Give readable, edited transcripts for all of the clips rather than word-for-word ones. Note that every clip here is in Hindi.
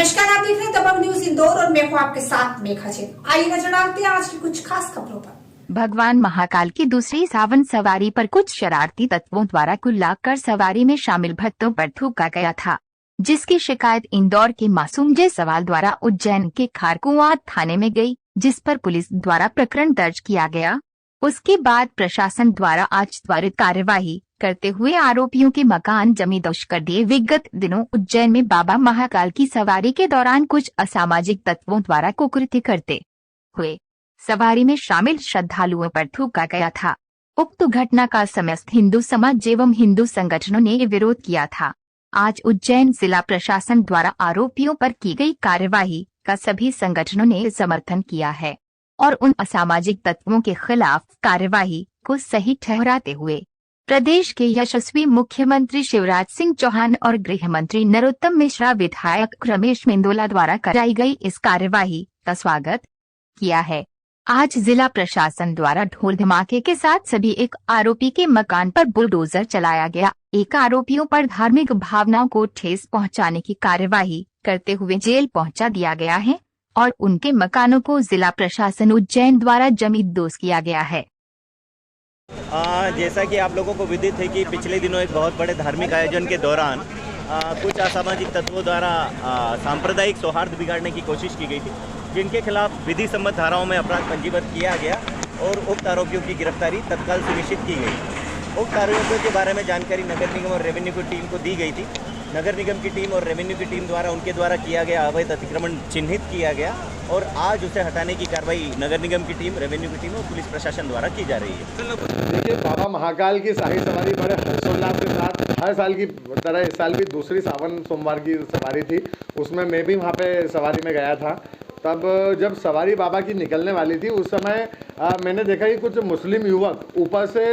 नमस्कार, आप देख रहे हैं दबंग न्यूज इंदौर और मैं हूं आपके साथ मेघा जी। आइए नजर डालते हैं आज की कुछ खास खबरों पर। भगवान महाकाल की दूसरी सावन सवारी पर कुछ शरारती तत्वों द्वारा कुल्ला कर सवारी में शामिल भक्तों पर थूका गया था, जिसकी शिकायत इंदौर के मासूम जायसवाल द्वारा उज्जैन के खारकुआं थाने में गई, जिस पर पुलिस द्वारा प्रकरण दर्ज किया गया। उसके बाद प्रशासन द्वारा आज त्वरित कार्यवाही करते हुए आरोपियों के मकान जमींदोज कर दिए। विगत दिनों उज्जैन में बाबा महाकाल की सवारी के दौरान कुछ असामाजिक तत्वों द्वारा कुकृत्य करते हुए सवारी में शामिल श्रद्धालुओं पर थूका गया था। उक्त घटना का समस्त हिंदू समाज एवं हिंदू संगठनों ने विरोध किया था। आज उज्जैन जिला प्रशासन द्वारा आरोपियों पर की गई कार्यवाही का सभी संगठनों ने समर्थन किया है और उन असामाजिक तत्वों के खिलाफ कार्यवाही को सही ठहराते हुए प्रदेश के यशस्वी मुख्यमंत्री शिवराज सिंह चौहान और गृह मंत्री नरोत्तम मिश्रा, विधायक रमेश मेंदोला द्वारा कराई गई इस कार्यवाही का स्वागत किया है। आज जिला प्रशासन द्वारा ढोल धमाके के साथ सभी एक आरोपी के मकान पर बुलडोजर चलाया गया। एक आरोपियों पर धार्मिक भावनाओं को ठेस पहुंचाने की कार्यवाही करते हुए जेल पहुंचा दिया गया है और उनके मकानों को जिला प्रशासन उज्जैन द्वारा जमींदोज किया गया है। जैसा कि आप लोगों को विदित है कि पिछले दिनों एक बहुत बड़े धार्मिक आयोजन के दौरान कुछ असामाजिक तत्वों द्वारा सांप्रदायिक सौहार्द बिगाड़ने की कोशिश की गई थी, जिनके खिलाफ विधि सम्मत धाराओं में अपराध पंजीबद्ध किया गया और उक्त आरोपियों की गिरफ्तारी तत्काल सुनिश्चित की गई। उक्त आरोपियों के बारे में जानकारी नगर निगम और रेवेन्यू की टीम को दी गई थी। नगर निगम की टीम और रेवेन्यू की टीम द्वारा उनके द्वारा किया गया अवैध अतिक्रमण चिन्हित किया गया और आज उसे हटाने की कार्रवाई नगर निगम की टीम, रेवेन्यू की टीम और पुलिस प्रशासन द्वारा की जा रही है। देखिए, बाबा महाकाल की शाही सवारी बड़े हर्षोल्लास के साथ हर साल की तरह इस साल भी दूसरी सावन सोमवार की सवारी थी। उसमें मैं भी वहाँ पे सवारी में गया था। तब जब सवारी बाबा की निकलने वाली थी उस समय मैंने देखा कि कुछ मुस्लिम युवक ऊपर से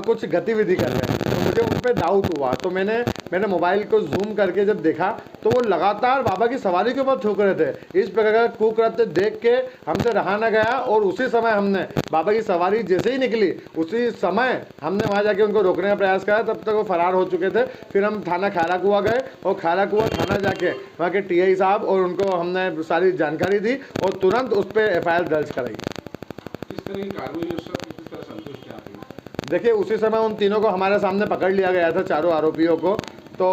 कुछ गतिविधि कर रहे हैं, तो मुझे उन पर डाउट हुआ। तो मैंने मोबाइल को जूम करके जब देखा तो वो लगातार बाबा की सवारी के ऊपर थूक रहे थे। इस प्रकार का कुकृत्य देख के हमसे रहा न गया और उसी समय हमने बाबा की सवारी जैसे ही निकली उसी समय हमने वहाँ जाके उनको रोकने का प्रयास करा। तब तक वो फरार हो चुके थे। फिर हम थाना खाराकुआ गए और खाराकुआ थाना जाके वहाँ के टीआई साहब और उनको हमने सारी जानकारी दी और तुरंत उस पर एफआईआर दर्ज कराई। किस तरह की कार्रवाई किस तरह संतुष्ट हैं? देखिए, उसी समय उन तीनों को हमारे सामने पकड़ लिया गया था, चारों आरोपियों को। तो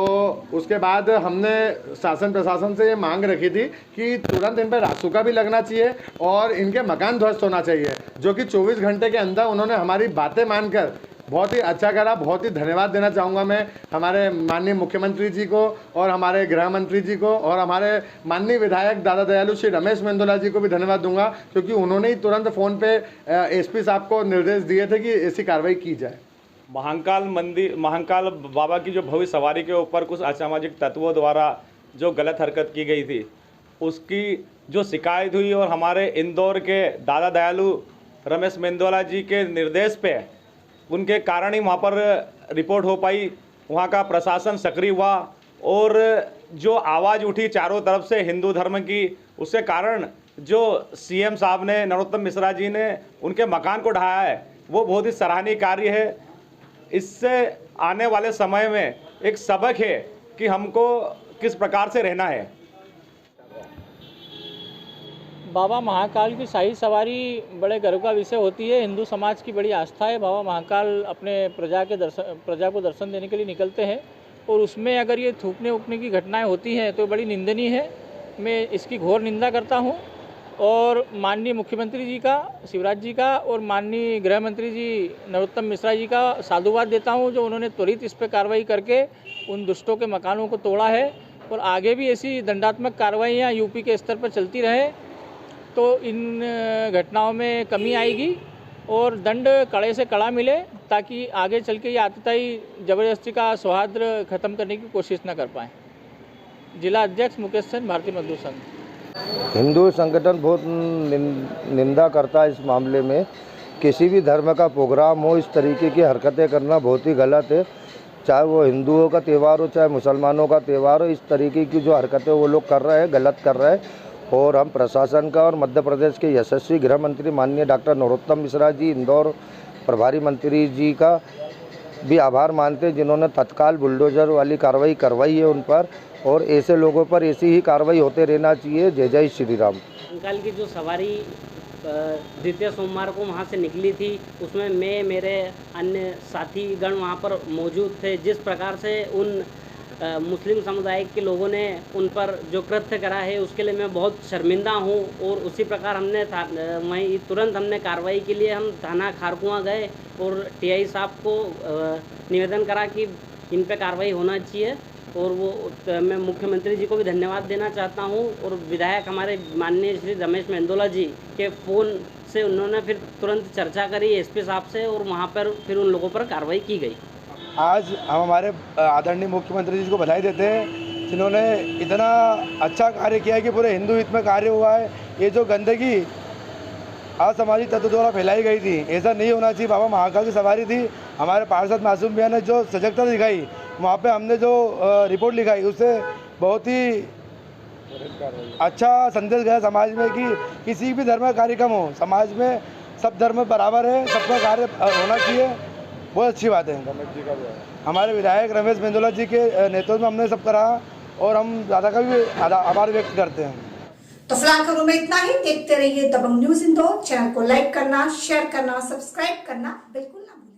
उसके बाद हमने शासन प्रशासन से ये मांग रखी थी कि तुरंत इन पर रासुका भी लगना चाहिए और इनके मकान ध्वस्त होना चाहिए, जो कि 24 घंटे के अंदर उन्होंने हमारी बातें मानकर बहुत ही अच्छा करा। बहुत ही धन्यवाद देना चाहूँगा मैं हमारे माननीय मुख्यमंत्री जी को और हमारे गृह मंत्री जी को और हमारे माननीय विधायक दादा दयालु श्री रमेश मेंदोला जी को भी धन्यवाद दूंगा, क्योंकि उन्होंने ही तुरंत फ़ोन पे एसपी साहब को निर्देश दिए थे कि ऐसी कार्रवाई की जाए। महाकाल बाबा की जो भव्य सवारी के ऊपर कुछ असामाजिक तत्वों द्वारा जो गलत हरकत की गई थी, उसकी जो शिकायत हुई और हमारे इंदौर के दादा दयालु रमेश मेंदोला जी के निर्देश पे उनके कारण ही वहाँ पर रिपोर्ट हो पाई। वहाँ का प्रशासन सक्रिय हुआ और जो आवाज़ उठी चारों तरफ से हिंदू धर्म की, उसके कारण जो सीएम साहब ने, नरोत्तम मिश्रा जी ने उनके मकान को ढाया है, वो बहुत ही सराहनीय कार्य है। इससे आने वाले समय में एक सबक है कि हमको किस प्रकार से रहना है। बाबा महाकाल की शाही सवारी बड़े गर्व का विषय होती है। हिंदू समाज की बड़ी आस्था है। बाबा महाकाल अपने प्रजा को दर्शन देने के लिए निकलते हैं और उसमें अगर ये थूकने उकने की घटनाएं होती हैं तो बड़ी निंदनीय है। मैं इसकी घोर निंदा करता हूं और माननीय मुख्यमंत्री जी का, शिवराज जी का और माननीय गृह मंत्री जी नरोत्तम मिश्रा जी का साधुवाद देता हूं, जो उन्होंने त्वरित इस पर कार्रवाई करके उन दुष्टों के मकानों को तोड़ा है और आगे भी ऐसी दंडात्मक कार्रवाइयाँ यूपी के स्तर पर चलती रहे तो इन घटनाओं में कमी आएगी और दंड कड़े से कड़ा मिले, ताकि आगे चल के ये आतताई ज़बरदस्ती का सौहार्द खत्म करने की कोशिश न कर पाएँ। जिला अध्यक्ष मुकेश सेन, भारतीय मजदूर संघ। हिंदू संगठन बहुत निंदा करता है इस मामले में। किसी भी धर्म का प्रोग्राम हो, इस तरीके की हरकतें करना बहुत ही गलत है। चाहे वो हिंदुओं का त्यौहार हो, चाहे मुसलमानों का त्यौहार हो, इस तरीके की जो हरकतें वो लोग कर रहे हैं, गलत कर रहे हैं। और हम प्रशासन का और मध्य प्रदेश के यशस्वी गृह मंत्री माननीय डॉक्टर नरोत्तम मिश्रा जी, इंदौर प्रभारी मंत्री जी का भी आभार मानते हैं, जिन्होंने तत्काल बुलडोजर वाली कार्रवाई करवाई है उन पर। और ऐसे लोगों पर ऐसी ही कार्रवाई होते रहना चाहिए। जय जय श्री राम। कंकाल की जो सवारी द्वितीय सोमवार को वहाँ से निकली थी, उसमें मैं, मेरे अन्य साथीगण वहाँ पर मौजूद थे। जिस प्रकार से उन मुस्लिम समुदाय के लोगों ने उन पर जो कृत्य करा है उसके लिए मैं बहुत शर्मिंदा हूँ। और उसी प्रकार हमने वहीं तुरंत हमने कार्रवाई के लिए हम थाना खारकुआं गए और टीआई साहब को निवेदन करा कि इन पे कार्रवाई होना चाहिए। और वो मैं मुख्यमंत्री जी को भी धन्यवाद देना चाहता हूँ और विधायक हमारे माननीय श्री रमेश मेंदोला जी के फ़ोन से उन्होंने फिर तुरंत चर्चा करी एसपी साहब से और वहाँ पर फिर उन लोगों पर कार्रवाई की गई। आज हम हमारे आदरणीय मुख्यमंत्री जी को बधाई देते हैं जिन्होंने इतना अच्छा कार्य किया है कि पूरे हिंदू हित में कार्य हुआ है। ये जो गंदगी असामाजिक तत्व द्वारा फैलाई गई थी, ऐसा नहीं होना चाहिए। बाबा महाकाल की सवारी थी, हमारे पार्षद मासूम भैया ने जो सजगता दिखाई, वहाँ पे हमने जो रिपोर्ट लिखाई, उससे बहुत ही अच्छा संदेश गया समाज में कि किसी भी धर्म का कार्यक्रम हो, समाज में सब धर्म बराबर है, सबका कार्य होना चाहिए। बहुत अच्छी बात है। हमारे विधायक रमेश मेंदोला जी के नेतृत्व में हमने सब करा और हम ज़्यादा का भी आभार व्यक्त करते हैं। तो फिलहाल खबरों में इतना ही। देखते रहिए दबंग न्यूज इंदौर। चैनल को लाइक करना, शेयर करना, सब्सक्राइब करना बिल्कुल ना भूलिए।